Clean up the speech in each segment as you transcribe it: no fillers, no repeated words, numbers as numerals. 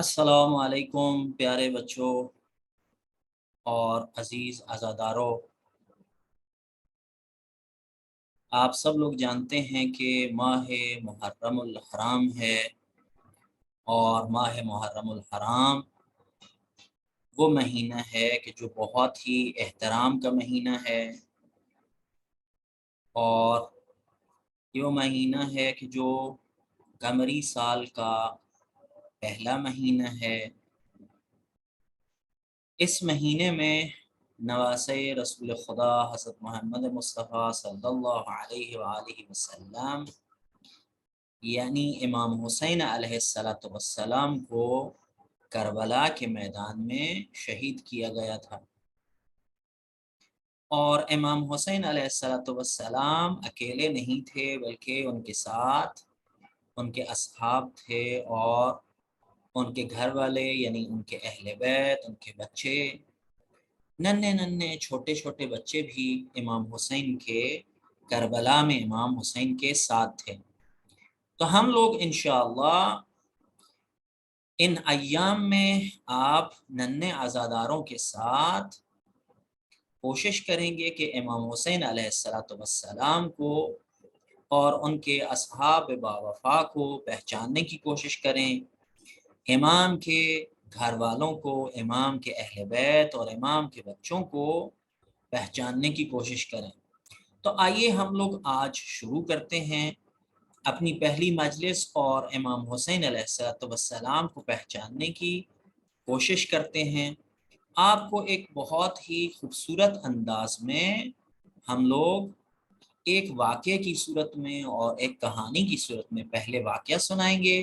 السلام علیکم پیارے بچوں اور عزیز عزاداروں، آپ سب لوگ جانتے ہیں کہ ماہ محرم الحرام ہے، اور ماہ محرم الحرام وہ مہینہ ہے کہ جو بہت ہی احترام کا مہینہ ہے، اور یہ مہینہ ہے کہ جو قمری سال کا پہلا مہینہ ہے۔ اس مہینے میں نواسے رسول خدا حضرت محمد مصطفیٰ صلی اللہ علیہ وآلہ وسلم یعنی امام حسین علیہ السلام کو کربلا کے میدان میں شہید کیا گیا تھا، اور امام حسین علیہ السلام اکیلے نہیں تھے بلکہ ان کے ساتھ ان کے اصحاب تھے، اور ان کے گھر والے یعنی ان کے اہل بیت، ان کے بچے، ننھے ننھے چھوٹے چھوٹے بچے بھی امام حسین کے کربلا میں امام حسین کے ساتھ تھے۔ تو ہم لوگ انشاءاللہ ان ایام میں آپ ننھے عزاداروں کے ساتھ کوشش کریں گے کہ امام حسین علیہ السلام کو اور ان کے اصحاب باوفا کو پہچاننے کی کوشش کریں، امام کے گھر والوں کو، امام کے اہل بیت اور امام کے بچوں کو پہچاننے کی کوشش کریں۔ تو آئیے ہم لوگ آج شروع کرتے ہیں اپنی پہلی مجلس، اور امام حسین علیہ السلام کو پہچاننے کی کوشش کرتے ہیں۔ آپ کو ایک بہت ہی خوبصورت انداز میں ہم لوگ ایک واقعے کی صورت میں اور ایک کہانی کی صورت میں پہلے واقعہ سنائیں گے،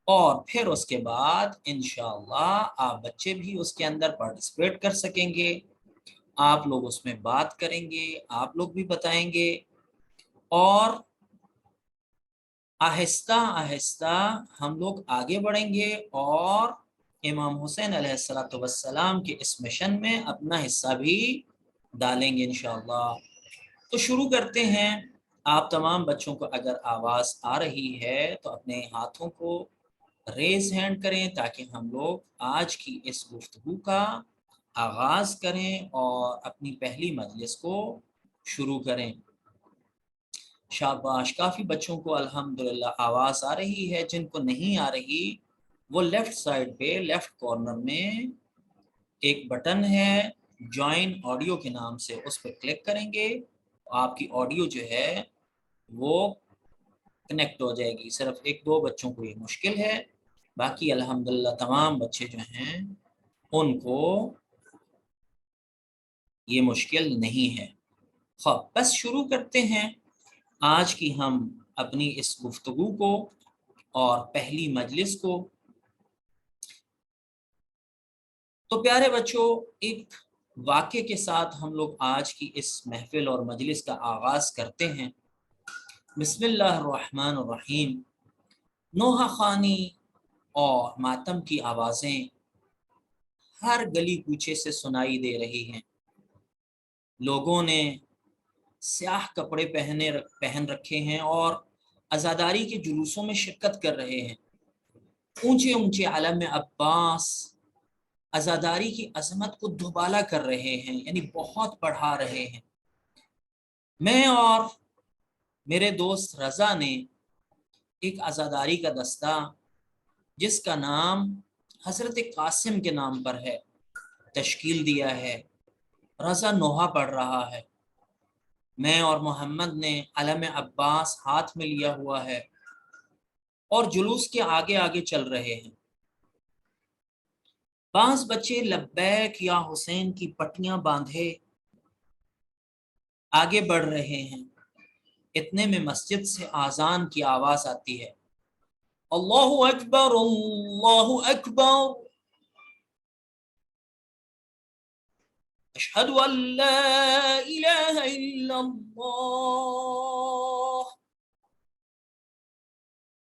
اور پھر اس کے بعد انشاءاللہ آپ بچے بھی اس کے اندر پارٹیسپیٹ کر سکیں گے، آپ لوگ اس میں بات کریں گے، آپ لوگ بھی بتائیں گے، اور آہستہ آہستہ ہم لوگ آگے بڑھیں گے اور امام حسین علیہ السلام کے اس مشن میں اپنا حصہ بھی ڈالیں گے انشاءاللہ۔ تو شروع کرتے ہیں۔ آپ تمام بچوں کو اگر آواز آ رہی ہے تو اپنے ہاتھوں کو ریز ہینڈ کریں تاکہ ہم لوگ آج کی اس گفتگو کا آغاز کریں اور اپنی پہلی مجلس کو شروع کریں۔ شاباش، کافی بچوں کو الحمدللہ آواز آ رہی ہے۔ جن کو نہیں آ رہی وہ لیفٹ سائڈ پہ لیفٹ کارنر میں ایک بٹن ہے جوائن آڈیو کے نام سے، اس پہ کلک کریں گے، آپ کی آڈیو جو ہے وہ کنیکٹ ہو جائے گی۔ صرف ایک دو بچوں کو یہ مشکل ہے، باقی الحمدللہ تمام بچے جو ہیں ان کو یہ مشکل نہیں ہے۔ خوب، بس شروع کرتے ہیں آج کی ہم اپنی اس گفتگو کو اور پہلی مجلس کو۔ تو پیارے بچوں، ایک واقعے کے ساتھ ہم لوگ آج کی اس محفل اور مجلس کا آغاز کرتے ہیں۔ بسم اللہ الرحمن الرحیم۔ نوحہ خوانی اور ماتم کی آوازیں ہر گلی کوچے سے سنائی دے رہی ہیں۔ لوگوں نے سیاہ کپڑے پہن رکھے ہیں اور عزاداری کے جلوسوں میں شرکت کر رہے ہیں۔ اونچے اونچے علم عباس عزاداری کی عظمت کو دوبالا کر رہے ہیں، یعنی بہت بڑھا رہے ہیں۔ میں اور میرے دوست رضا نے ایک عزاداری کا دستہ جس کا نام حضرت قاسم کے نام پر ہے تشکیل دیا ہے۔ رضا نوحہ پڑھ رہا ہے، میں اور محمد نے علم عباس ہاتھ میں لیا ہوا ہے اور جلوس کے آگے آگے چل رہے ہیں۔ بعض بچے لبیک یا حسین کی پٹیاں باندھے آگے بڑھ رہے ہیں۔ اتنے میں مسجد سے آذان کی آواز آتی ہے، اللہ اکبر اللہ اکبر، اشہد ان لا الہ الا اللہ،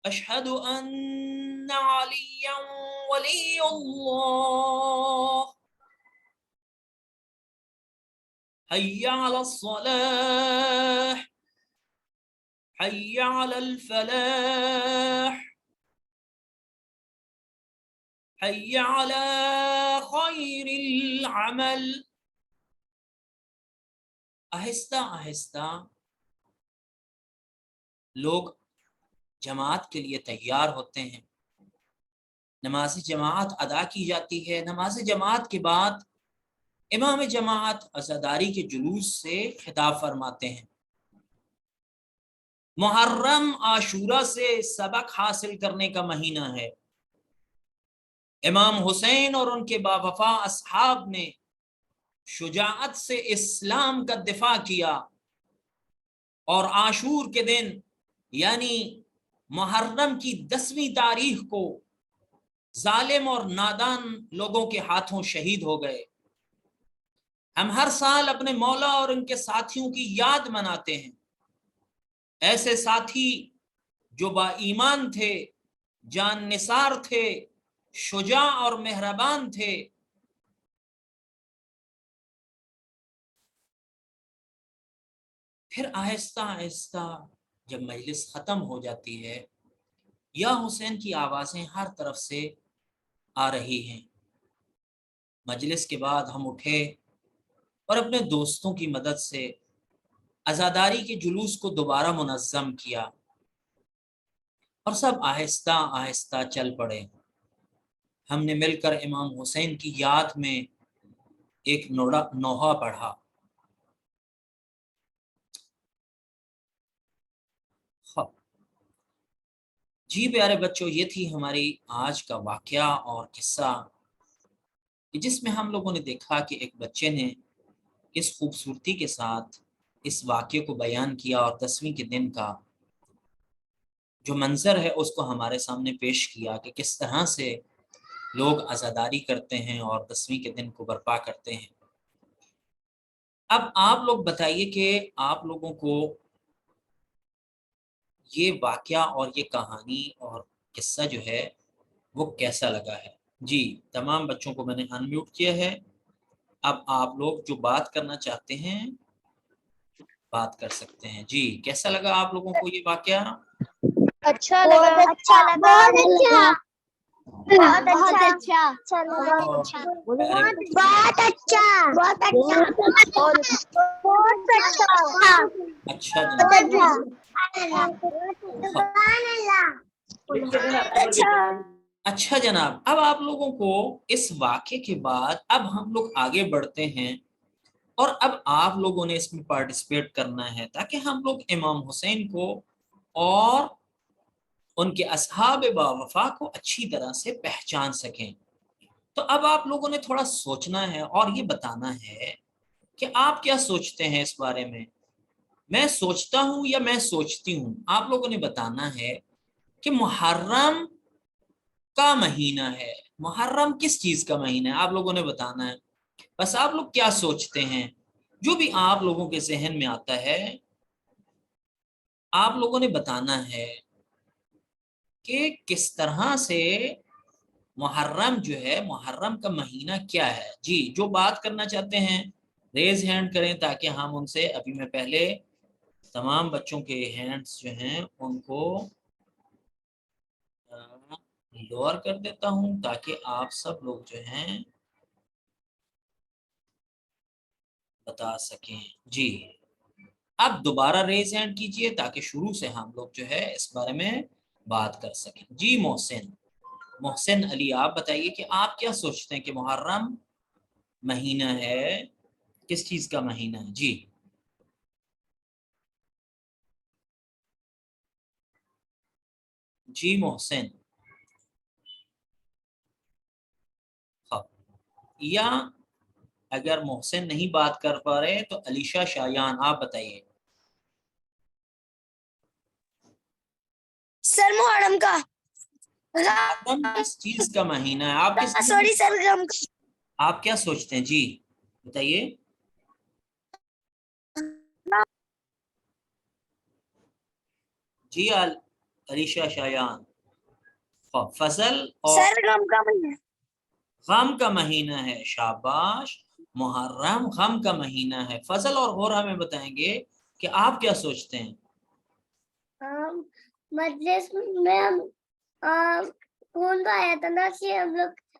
اشہد ان علیا ولی اللہ، حی علی الصلاح، حی علی الفلاح۔ حی علی خیر العمل. آہستہ آہستہ لوگ جماعت کے لیے تیار ہوتے ہیں، نماز جماعت ادا کی جاتی ہے. نماز جماعت کے بعد امام جماعت عزاداری کے جلوس سے خطاب فرماتے ہیں. محرم عاشورہ سے سبق حاصل کرنے کا مہینہ ہے. امام حسین اور ان کے باوفا اصحاب نے شجاعت سے اسلام کا دفاع کیا، اور عاشور کے دن یعنی محرم کی 10ویں تاریخ کو ظالم اور نادان لوگوں کے ہاتھوں شہید ہو گئے. ہم ہر سال اپنے مولا اور ان کے ساتھیوں کی یاد مناتے ہیں، ایسے ساتھی جو با ایمان تھے، جان نثار تھے، شجاع اور مہربان تھے. پھر آہستہ آہستہ جب مجلس ختم ہو جاتی ہے، یا حسین کی آوازیں ہر طرف سے آ رہی ہیں. مجلس کے بعد ہم اٹھے اور اپنے دوستوں کی مدد سے عزاداری کے جلوس کو دوبارہ منظم کیا، اور سب آہستہ آہستہ چل پڑے. ہم نے مل کر امام حسین کی یاد میں ایک نوحہ پڑھا. جی پیارے بچوں، یہ تھی ہماری آج کا واقعہ اور قصہ، جس میں ہم لوگوں نے دیکھا کہ ایک بچے نے کس خوبصورتی کے ساتھ اس واقعے کو بیان کیا، اور 10ویں کے دن کا جو منظر ہے اس کو ہمارے سامنے پیش کیا کہ کس طرح سے لوگ عزاداری کرتے ہیں اور 10ویں کے دن کو برپا کرتے ہیں. اب آپ لوگ بتائیے کہ آپ لوگوں کو یہ واقعہ اور یہ کہانی اور قصہ جو ہے وہ کیسا لگا ہے. جی، تمام بچوں کو میں نے ان میوٹ کیا ہے. اب آپ لوگ جو بات کرنا چاہتے ہیں بات کر سکتے ہیں. جی، کیسا لگا آپ لوگوں کو یہ واقعہ؟ اچھا لگا. بہت اچھا. بہت بہت اچھا. اچھا. بہت اچھا. بہت اچھا. بہت اچھا. بہت اچھا. اچھا بہت جناب. اچھا. اچھا جناب، اب آپ لوگوں کو اس واقعے کے بعد اب ہم لوگ آگے بڑھتے ہیں، اور اب آپ لوگوں نے اس میں پارٹیسپیٹ کرنا ہے تاکہ ہم لوگ امام حسین کو اور ان کے اصحاب باوفا کو اچھی طرح سے پہچان سکیں. تو اب آپ لوگوں نے تھوڑا سوچنا ہے اور یہ بتانا ہے کہ آپ کیا سوچتے ہیں اس بارے میں. میں سوچتا ہوں یا میں سوچتی ہوں، آپ لوگوں نے بتانا ہے کہ محرم کا مہینہ ہے. محرم کس چیز کا مہینہ ہے آپ لوگوں نے بتانا ہے. بس آپ لوگ کیا سوچتے ہیں، جو بھی آپ لوگوں کے ذہن میں آتا ہے آپ لوگوں نے بتانا ہے کہ کس طرح سے محرم جو ہے، محرم کا مہینہ کیا ہے. جی، جو بات کرنا چاہتے ہیں ریز ہینڈ کریں تاکہ ہم ان سے، ابھی میں پہلے تمام بچوں کے ہینڈز جو ہیں ان کو لوور کر دیتا ہوں تاکہ آپ سب لوگ جو ہیں بتا سکیں. جی، اب دوبارہ ریز ہینڈ کیجئے تاکہ شروع سے ہم لوگ جو ہے اس بارے میں بات کر سکیں. جی، محسن علی، آپ بتائیے کہ آپ کیا سوچتے ہیں کہ محرم مہینہ ہے کس چیز کا مہینہ ہے. جی جی محسن. یا اگر محسن نہیں بات کر پا رہے تو علیشہ شایان آپ بتائیے. سر محرم کا. محرم کس چیز کا مہینہ ہے، آپ کس سوری سر. آپ کیا سوچتے ہیں. جی بتائیے. جی علیشہ شایان. فضل اور سر غم کا مہینہ. غم کا مہینہ ہے. شاباش. محرم غم کا مہینہ ہے. فضل اور غور ہمیں بتائیں گے کہ آپ کیا سوچتے ہیں. مجلس میں ہم خون تو آیا تھا نا کہ ہم لوگ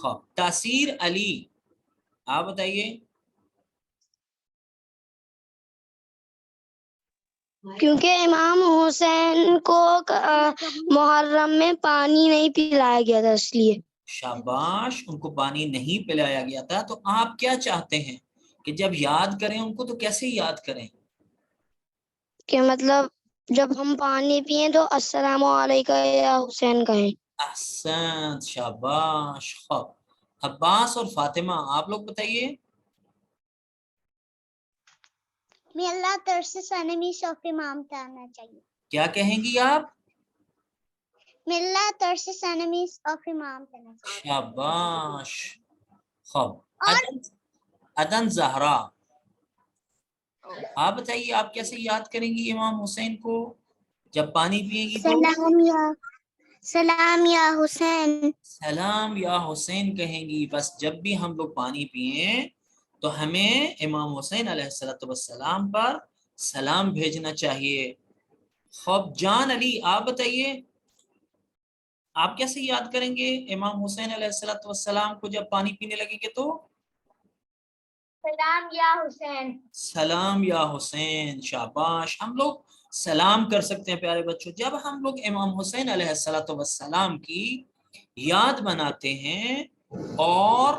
خوب تاثیر علی آپ بتائیے. کیونکہ امام حسین کو محرم میں پانی نہیں پلایا گیا تھا اس لیے. شاباش, ان کو پانی نہیں پلایا گیا تھا. تو آپ کیا چاہتے ہیں کہ جب یاد کریں ان کو تو کیسے یاد کریں؟ کہ مطلب جب ہم پانی پیئیں تو السلام علیکم یا حسین کہیں. احسن, شاباش. خوب عباس اور فاطمہ آپ لوگ بتائیے. May Allah thirst his enemies of Imam کہنا چاہیے. کیا کہیں گی آپ؟ May Allah thirst his enemies of Imam کہنا چاہیے. شاباش. خوب اور عدن زہرا آپ بتائیے آپ کیسے یاد کریں گی امام حسین کو جب پانی پیئیں گی تو؟ سلام یا حسین. سلام یا حسین کہیں گی. بس جب بھی ہم لوگ پانی پئیں تو ہمیں امام حسین علیہ السلام پر سلام بھیجنا چاہیے. خوب جان علی آپ بتائیے آپ کیسے یاد کریں گے امام حسین علیہ السلام کو جب پانی پینے لگیں گے تو؟ سلام یا حسین. سلام یا حسین. شاباش. ہم لوگ سلام کر سکتے ہیں پیارے بچوں جب ہم لوگ امام حسین علیہ السلام کی یاد بناتے ہیں اور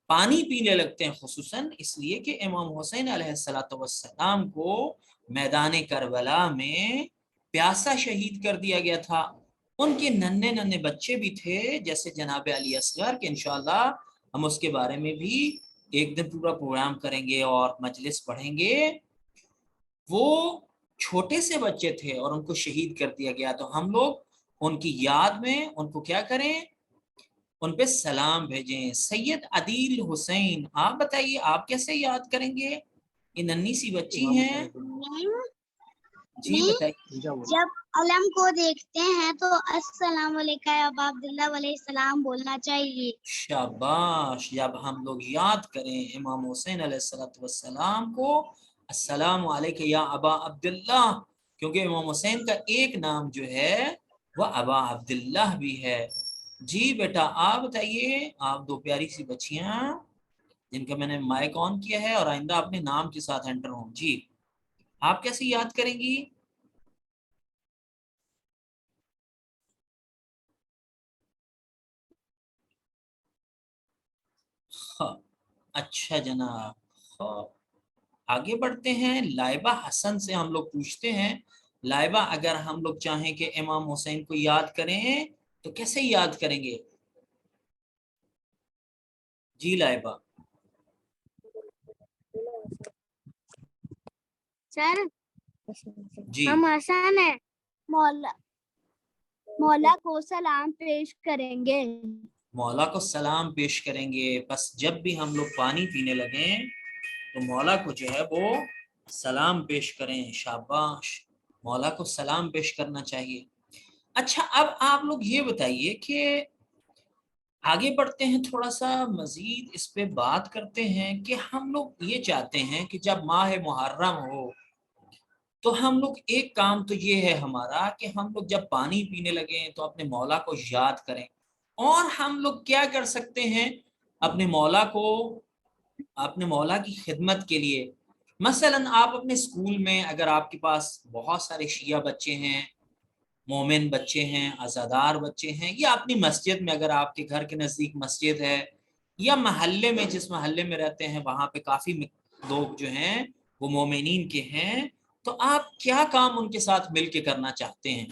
پانی پینے لگتے ہیں, خصوصاً اس لیے کہ امام حسین علیہ السلام کو میدان کربلا میں پیاسا شہید کر دیا گیا تھا. ان کے ننھے ننھے بچے بھی تھے جیسے جناب علی اصغر کہ انشاءاللہ ہم اس کے بارے میں بھی ایک دن پورا پروگرام کریں گے اور مجلس پڑھیں گے. وہ چھوٹے سے بچے تھے اور ان کو شہید کر دیا گیا, تو ہم لوگ ان کی یاد میں ان کو کیا کریں, ان پہ سلام بھیجیں. سید عدیل حسین آپ بتائیے آپ کیسے یاد کریں گے؟ یہ ننھی سی بچی ہیں. جی بتائیے. جب علم کو دیکھتے ہیں تو السلام علیکم ابا عبداللہ علیہ السلام بولنا چاہیے. شاباش. جب ہم لوگ یاد کریں امام حسین علیہ السلام کو السلام علیکم یا ابا عبداللہ, کیونکہ امام حسین کا ایک نام جو ہے وہ ابا عبداللہ بھی ہے. جی بیٹا آپ بتائیے آپ دو پیاری سی بچیاں جن کا میں نے مائک آن کیا ہے اور آئندہ اپنے نام کے ساتھ انٹر ہوں. جی آپ کیسے یاد کریں گی؟ اچھا جناب. آگے بڑھتے ہیں. لائبہ حسن سے ہم لوگ پوچھتے ہیں لائبہ اگر ہم لوگ چاہیں کہ امام حسین کو یاد کریں تو کیسے یاد کریں گے؟ جی لائبہ. سر جی ہم آسان ہے, مولا کو سلام پیش کریں گے. مولا کو سلام پیش کریں گے. بس جب بھی ہم لوگ پانی پینے لگیں تو مولا کو جو ہے وہ سلام پیش کریں. شاباش, مولا کو سلام پیش کرنا چاہیے. اچھا اب آپ لوگ یہ بتائیے کہ آگے بڑھتے ہیں, تھوڑا سا مزید اس پہ بات کرتے ہیں کہ ہم لوگ یہ چاہتے ہیں کہ جب ماہ محرم ہو تو ہم لوگ ایک کام تو یہ ہے ہمارا کہ ہم لوگ جب پانی پینے لگیں تو اپنے مولا کو یاد کریں. اور ہم لوگ کیا کر سکتے ہیں اپنے مولا کی خدمت کے لیے؟ مثلا آپ اپنے اسکول میں اگر آپ کے پاس بہت سارے شیعہ بچے ہیں, مومن بچے ہیں, عزادار بچے ہیں, یا اپنی مسجد میں اگر آپ کے گھر کے نزدیک مسجد ہے یا محلے میں جس محلے میں رہتے ہیں وہاں پہ کافی لوگ جو ہیں وہ مومنین کے ہیں, تو آپ کیا کام ان کے ساتھ مل کے کرنا چاہتے ہیں؟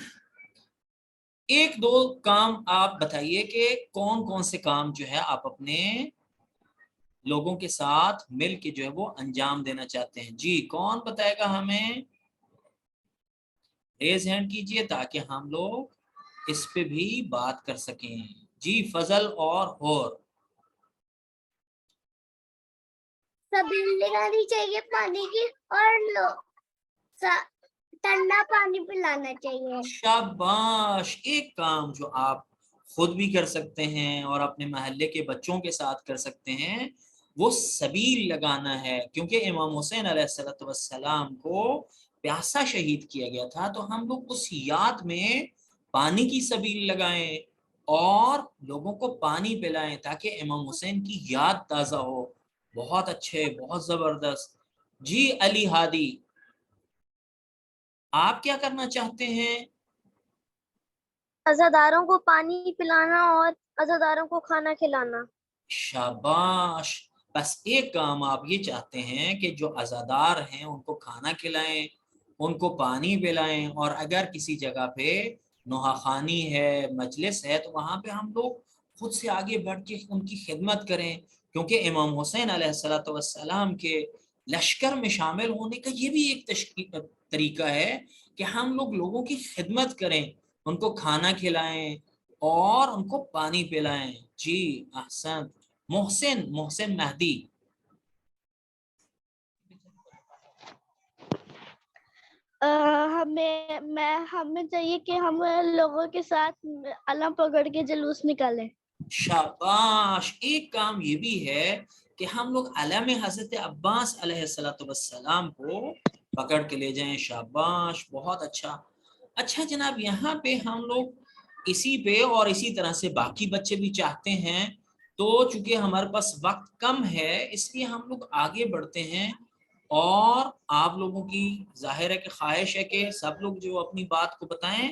ایک دو کام آپ بتائیے کہ کون کون سے کام جو ہے آپ اپنے لوگوں کے ساتھ مل کے جو ہے وہ انجام دینا چاہتے ہیں. جی کون بتائے گا ہمیں؟ ریز ہینڈ کیجئے تاکہ ہم لوگ اس پہ بھی بات کر سکیں. جی فضل اور ہور. سبھی لگانی چاہیے پانی کی اور ٹھنڈا پانی پلانا چاہیے. شاباش. ایک کام جو آپ خود بھی کر سکتے ہیں اور اپنے محلے کے بچوں کے ساتھ کر سکتے ہیں وہ سبیل لگانا ہے, کیونکہ امام حسین علیہ السلام کو پیاسا شہید کیا گیا تھا, تو ہم لوگ اس یاد میں پانی کی سبیل لگائیں اور لوگوں کو پانی پلائیں تاکہ امام حسین کی یاد تازہ ہو. بہت اچھے، بہت زبردست. جی علی ہادی، آپ کیا کرنا چاہتے ہیں؟ عزاداروں کو پانی پلانا اور عزاداروں کو کھانا کھلانا. شاباش. بس ایک کام آپ یہ چاہتے ہیں کہ جو عزادار ہیں ان کو کھانا کھلائیں، ان کو پانی پلائیں، اور اگر کسی جگہ پہ نوحہ خوانی ہے، مجلس ہے، تو وہاں پہ ہم لوگ خود سے آگے بڑھ کے ان کی خدمت کریں، کیونکہ امام حسین علیہ السلام کے لشکر میں شامل ہونے کا یہ بھی ایک طریقہ ہے کہ ہم لوگ لوگوں کی خدمت کریں، ان کو کھانا کھلائیں اور ان کو پانی پلائیں. جی احسن. محسن مہدی. ہمیں چاہیے کہ ہم لوگوں کے ساتھ علم پکڑ کے جلوس نکالیں. شاباش. ایک کام یہ بھی ہے کہ ہم لوگ علم حضرت عباس علیہ السلام کو پکڑ کے لے جائیں. شاباش، بہت اچھا. اچھا جناب، یہاں پہ ہم لوگ اسی پہ اور اسی طرح سے باقی بچے بھی چاہتے ہیں، تو چونکہ ہمارے پاس وقت کم ہے اس لیے ہم لوگ آگے بڑھتے ہیں، اور آپ لوگوں کی ظاہر ہے کہ خواہش ہے کہ سب لوگ جو اپنی بات کو بتائیں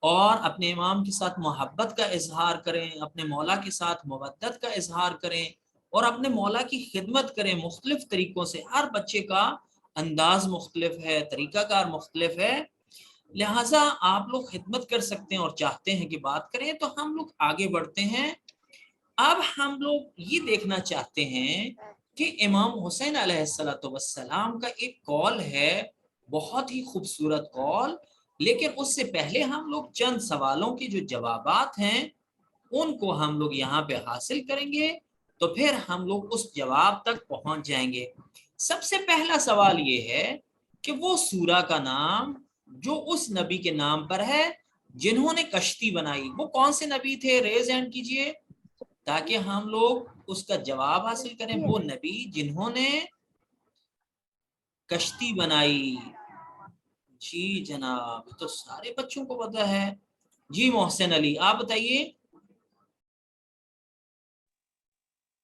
اور اپنے امام کے ساتھ محبت کا اظہار کریں، اپنے مولا کے ساتھ مودت کا اظہار کریں اور اپنے مولا کی خدمت کریں مختلف طریقوں سے. ہر بچے کا انداز مختلف ہے، طریقہ کار مختلف ہے، لہٰذا آپ لوگ خدمت کر سکتے ہیں اور چاہتے ہیں کہ بات کریں، تو ہم لوگ آگے بڑھتے ہیں. اب ہم لوگ یہ دیکھنا چاہتے ہیں کہ امام حسین علیہ السلام کا ایک قول ہے، بہت ہی خوبصورت قول، لیکن اس سے پہلے ہم لوگ چند سوالوں کے جو جوابات ہیں ان کو ہم لوگ یہاں پہ حاصل کریں گے، تو پھر ہم لوگ اس جواب تک پہنچ جائیں گے. سب سے پہلا سوال یہ ہے کہ وہ سورہ کا نام جو اس نبی کے نام پر ہے جنہوں نے کشتی بنائی، وہ کون سے نبی تھے؟ ریز ہینڈ کیجئے تاکہ ہم لوگ اس کا جواب حاصل کریں. وہ نبی جنہوں نے کشتی بنائی. جی جناب، تو سارے بچوں کو پتا ہے. جی محسن علی، آپ بتائیے.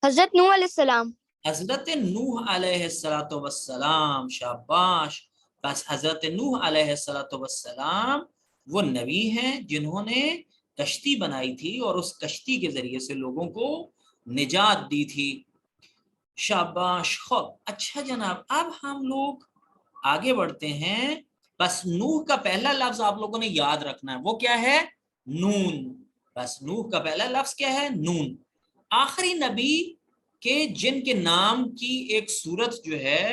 حضرت نوح علیہ السلام. حضرت نوح علیہ السلام. شاباش. بس حضرت نوح علیہ السلام وہ نبی ہیں جنہوں نے کشتی بنائی تھی اور اس کشتی کے ذریعے سے لوگوں کو نجات دی تھی. شاباش. خوب اچھا جناب، اب ہم لوگ آگے بڑھتے ہیں. بس نوح کا پہلا لفظ آپ لوگوں نے یاد رکھنا ہے، وہ کیا ہے؟ نون. بس نوح کا پہلا لفظ کیا ہے؟ نون. آخری نبی کہ جن کے نام کی ایک صورت جو ہے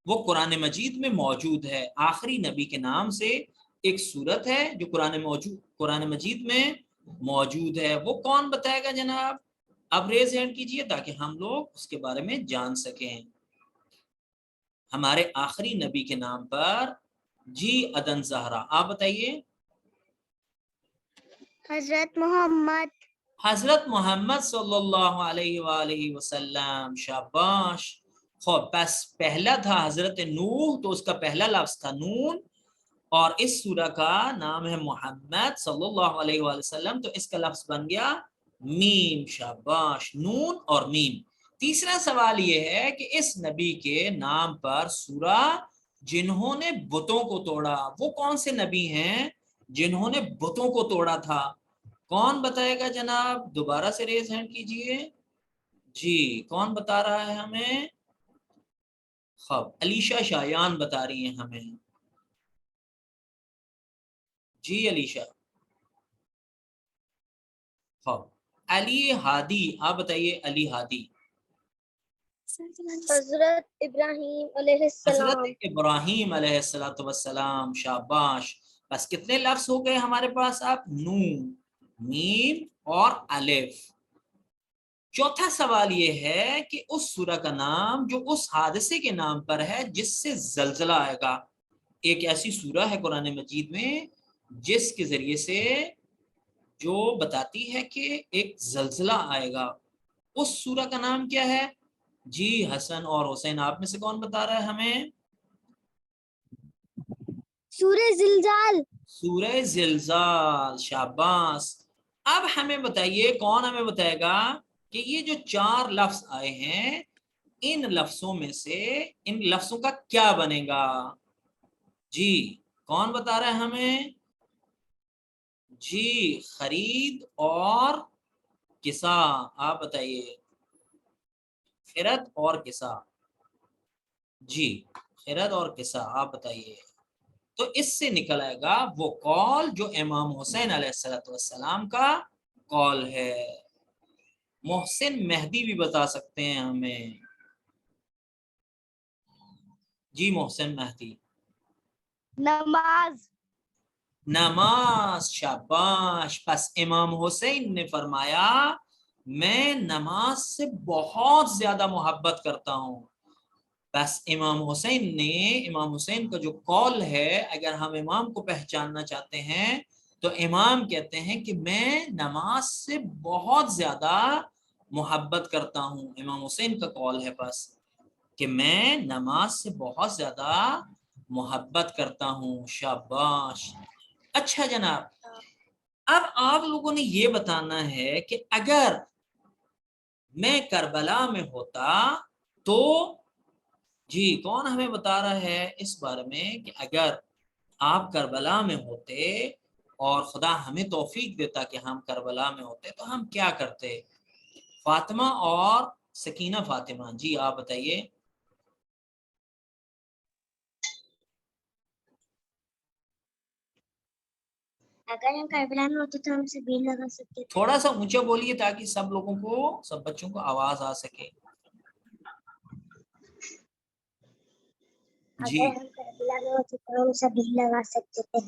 وہ قرآن مجید میں موجود ہے. آخری نبی کے نام سے ایک صورت ہے جو قرآن مجید میں موجود ہے، وہ کون بتائے گا جناب؟ اب ریز ہینڈ کیجئے تاکہ ہم لوگ اس کے بارے میں جان سکیں. ہمارے آخری نبی کے نام پر. جی عدن زہرا، آپ بتائیے. حضرت محمد. حضرت محمد صلی اللہ علیہ وآلہ وسلم. شاباش. خوب، بس پہلا تھا حضرت نوح، تو اس کا پہلا لفظ تھا نون، اور اس سورہ کا نام ہے محمد صلی اللہ علیہ وآلہ وسلم، تو اس کا لفظ بن گیا میم. شاباش. نون اور میم. تیسرا سوال یہ ہے کہ اس نبی کے نام پر سورہ جنہوں نے بتوں کو توڑا، وہ کون سے نبی ہیں جنہوں نے بتوں کو توڑا تھا؟ کون بتائے گا جناب؟ دوبارہ سے ریز ہینڈ کیجئے. جی کون بتا رہا ہے ہمیں؟ خب علیشہ شایان بتا رہی ہیں ہمیں. جی علیشہ. خب علی ہادی، آپ بتائیے. علی ہادی. حضرت ابراہیم علیہ السلام. حضرت ابراہیم علیہ السلام. شاباش. بس کتنے لفظ ہو گئے ہمارے پاس؟ آپ نون، میم اور الف. چوتھا سوال یہ ہے کہ اس سورہ کا نام جو اس حادثے کے نام پر ہے جس سے زلزلہ آئے گا. ایک ایسی سورہ ہے قرآن مجید میں جس کے ذریعے سے جو بتاتی ہے کہ ایک زلزلہ آئے گا، اس سورہ کا نام کیا ہے؟ جی حسن اور حسین، آپ میں سے کون بتا رہا ہے ہمیں؟ سورہ زلزال. سورہ زلزال. شاباش. اب ہمیں بتائیے، کون ہمیں بتائے گا کہ یہ جو 4 لفظ آئے ہیں ان لفظوں میں سے ان لفظوں کا کیا بنے گا؟ جی کون بتا رہا ہے ہمیں؟ جی خرید اور کسا، آپ بتائیے، خرد اور کسا، جی خرد اور کسا، آپ بتائیے۔ تو اس سے نکل آئے گا وہ قول جو امام حسین علیہ السلام کا قول ہے۔ محسن مہدی بھی بتا سکتے ہیں ہمیں، جی محسن مہدی۔ نماز۔ نماز، شاباش۔ پس امام حسین نے فرمایا میں نماز سے بہت زیادہ محبت کرتا ہوں۔ بس امام حسین کا جو قول ہے، اگر ہم امام کو پہچاننا چاہتے ہیں تو امام کہتے ہیں کہ میں نماز سے بہت زیادہ محبت کرتا ہوں۔ امام حسین کا قول ہے بس کہ میں نماز سے بہت زیادہ محبت کرتا ہوں۔ شاباش۔ اچھا جناب، اب آپ لوگوں نے یہ بتانا ہے کہ اگر میں کربلا میں ہوتا تو، جی کون ہمیں بتا رہا ہے اس بارے میں کہ اگر آپ کربلا میں ہوتے اور خدا ہمیں توفیق دیتا کہ ہم کربلا میں ہوتے تو ہم کیا کرتے؟ فاطمہ اور سکینہ فاطمہ، جی آپ بتائیے۔ اگر ہم کربلا میں ہوتے تو ہم شبیل لگا سکتے تھے۔ تھوڑا سا اونچا بولیے تاکہ سب لوگوں کو، سب بچوں کو آواز آ سکے۔ جی اگر ہم کربلا میں ہوتے تو ہم شبیل لگا سکتے تھے۔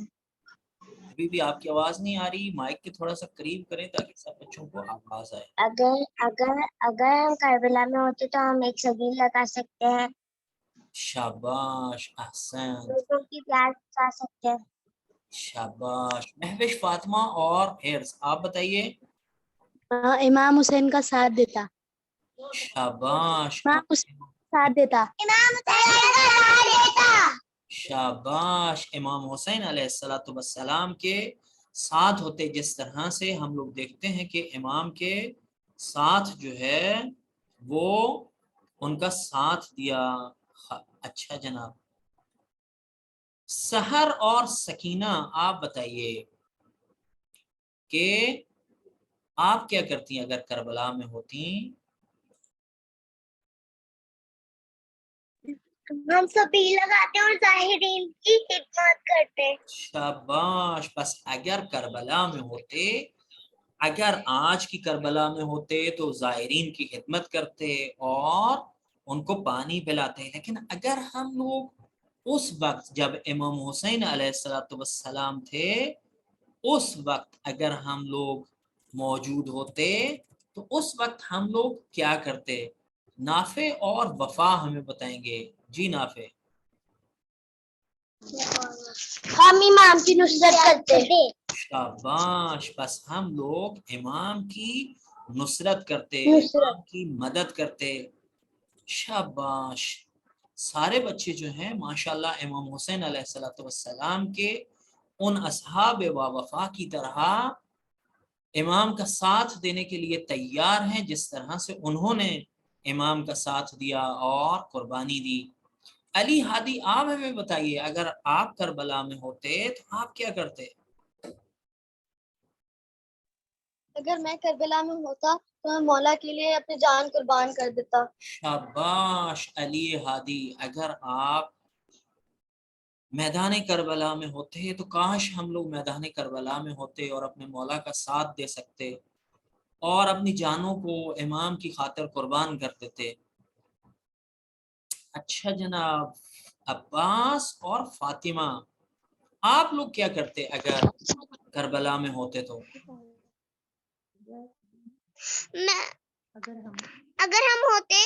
ابھی بھی آپ کی آواز نہیں آ رہی، مائک کے تھوڑا سا قریب کریں تاکہ سب بچوں کو آواز آئے۔ اگر ہم کربلا میں ہوتے تو ہم ایک شبیل لگا سکتے ہیں، شاباش، احسن، لوگوں کی پیاس بجھا سکتے ہیں۔ شاباش۔ مہوش، فاطمہ اور حرص، آپ بتائیے۔ امام حسین کا ساتھ دیتا۔ شاباش، امام حسین کا ساتھ دیتا۔ امام حسین کا ساتھ دیتا۔ شاباش، امام حسین علیہ السلام کے ساتھ ہوتے، جس طرح سے ہم لوگ دیکھتے ہیں کہ امام کے ساتھ جو ہے وہ ان کا ساتھ دیا۔ اچھا جناب، سحر اور سکینہ آپ بتائیے کہ آپ کیا کرتی ہیں اگر کربلا میں ہوتی؟ ہم شبیل لگاتے اور ظاہرین کی خدمت کرتے۔ شاباش، بس اگر کربلا میں ہوتے، اگر آج کی کربلا میں ہوتے تو زائرین کی خدمت کرتے اور ان کو پانی پلاتے، لیکن اگر ہم لوگ اس وقت جب امام حسین علیہ السلام تھے اس وقت اگر ہم لوگ موجود ہوتے تو اس وقت ہم لوگ کیا کرتے؟ نافع اور وفا ہمیں بتائیں گے، جی نافع۔ ہم امام کی نصرت کرتے۔ شاباش، بس ہم لوگ امام کی نصرت کرتے، امام کی مدد کرتے۔ شاباش، سارے بچے جو ہیں ماشاءاللہ امام حسین علیہ السلام کے ان اصحاب وفا کی طرح امام کا ساتھ دینے کے لیے تیار ہیں، جس طرح سے انہوں نے امام کا ساتھ دیا اور قربانی دی۔ علی ہادی، آپ ہمیں بتائیے اگر آپ کربلا میں ہوتے تو آپ کیا کرتے؟ اگر میں کربلا میں ہوتا تو میں مولا کے لیے اپنی جان قربان کر دیتا۔ شاباش علی ہادی، اگر آپ میدان کربلا میں ہوتے تو کاش ہم لوگ میدان کربلا میں ہوتے اور اپنے مولا کا ساتھ دے سکتے اور اپنی جانوں کو امام کی خاطر قربان کر دیتے۔ اچھا جناب، عباس اور فاطمہ آپ لوگ کیا کرتے اگر کربلا میں ہوتے تو؟ اگر ہم ہوتے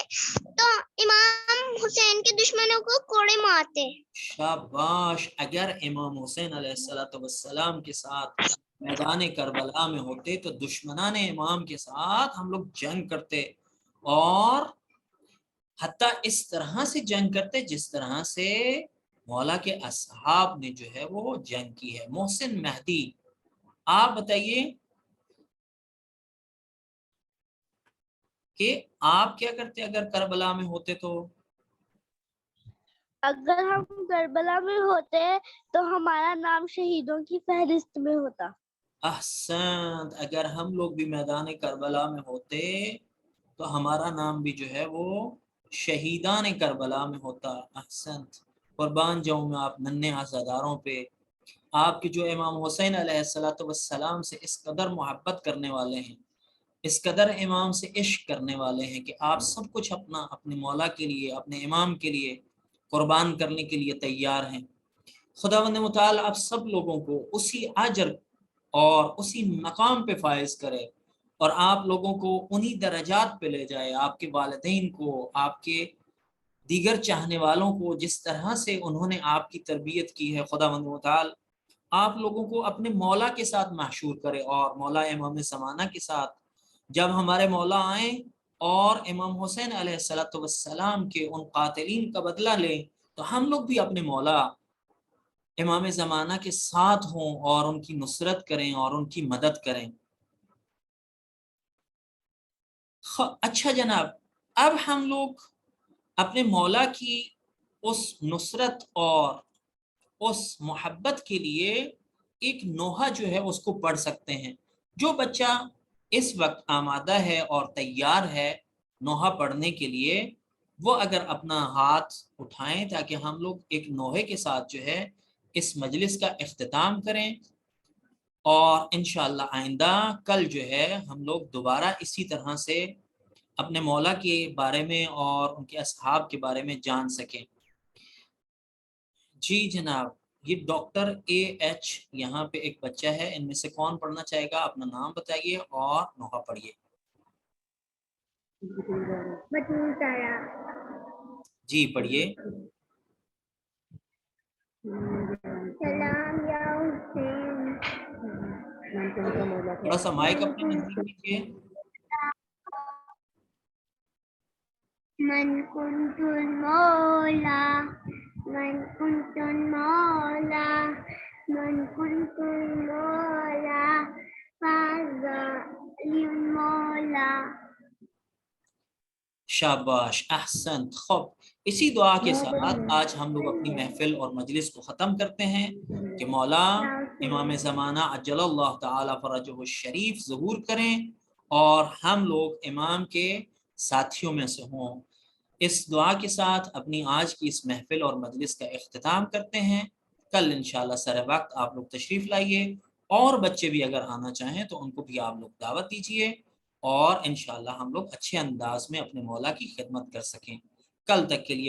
تو امام حسین کے دشمنوں کو کوڑے مارتے۔ شاباش، اگر امام حسین علیہ السلام کے ساتھ میدان کربلا میں ہوتے تو دشمنان امام کے ساتھ ہم لوگ جنگ کرتے اور حتیٰ اس طرح سے جنگ کرتے جس طرح سے مولا کے اصحاب نے جو ہے وہ جنگ کی ہے۔ محسن مہدی، آپ بتائیے کہ آپ کیا کرتے اگر کربلا میں ہوتے تو؟ اگر ہم کربلا میں ہوتے تو ہمارا نام شہیدوں کی فہرست میں ہوتا۔ احسنت، اگر ہم لوگ بھی میدان کربلا میں ہوتے تو ہمارا نام بھی جو ہے وہ شہیدان کربلا میں ہوتا۔ احسنت، قربان جاؤں میں آپ ننھے عزاداروں پہ، آپ کے جو امام حسین علیہ السلام سے اس قدر محبت کرنے والے ہیں، اس قدر امام سے عشق کرنے والے ہیں کہ آپ سب کچھ اپنے مولا کے لیے، اپنے امام کے لیے قربان کرنے کے لیے تیار ہیں۔ خداوند متعال آپ سب لوگوں کو اسی اجر اور اسی مقام پہ فائز کرے، اور آپ لوگوں کو انہی درجات پہ لے جائے، آپ کے والدین کو، آپ کے دیگر چاہنے والوں کو، جس طرح سے انہوں نے آپ کی تربیت کی ہے۔ خداوند متعال آپ لوگوں کو اپنے مولا کے ساتھ محشور کرے، اور مولا امام زمانہ کے ساتھ جب ہمارے مولا آئیں اور امام حسین علیہ السلام کے ان قاتلین کا بدلہ لیں، تو ہم لوگ بھی اپنے مولا امام زمانہ کے ساتھ ہوں اور ان کی نصرت کریں اور ان کی مدد کریں۔ اچھا جناب، اب ہم لوگ اپنے مولا کی اس نصرت اور اس محبت کے لیے ایک نوحہ جو ہے اس کو پڑھ سکتے ہیں۔ جو بچہ اس وقت آمادہ ہے اور تیار ہے نوحہ پڑھنے کے لیے، وہ اگر اپنا ہاتھ اٹھائیں تاکہ ہم لوگ ایک نوحے کے ساتھ جو ہے اس مجلس کا اختتام کریں، اور انشاءاللہ آئندہ کل جو ہے ہم لوگ دوبارہ اسی طرح سے اپنے مولا کے بارے میں اور ان کے اصحاب کے بارے میں جان سکیں۔ جی جناب، یہ ڈاکٹر اے ایچ یہاں پہ ایک بچہ ہے، ان میں سے کون پڑھنا چاہے گا؟ اپنا نام بتائیے اور نوحہ پڑھیے۔ جی پڑھیے۔ سلام یا حسین، تھوڑا سا مائک اپنے نزدیک کیجیے۔ من كنت المولى، من كنت المولى، من كنت المولى، فهذا لي المولى۔ شاباش، احسنت۔ خوب، اسی دعا کے ساتھ آج ہم لوگ اپنی محفل اور مجلس کو ختم کرتے ہیں کہ مولا امام زمانہ عجل اللہ تعالی فرجہ الشریف ظہور کریں اور ہم لوگ امام کے ساتھیوں میں سے ہوں۔ اس دعا کے ساتھ اپنی آج کی اس محفل اور مجلس کا اختتام کرتے ہیں۔ کل انشاءاللہ سر وقت آپ لوگ تشریف لائیے، اور بچے بھی اگر آنا چاہیں تو ان کو بھی آپ لوگ دعوت دیجیے، اور انشاءاللہ ہم لوگ اچھے انداز میں اپنے مولا کی خدمت کر سکیں۔ کل تک کے لیے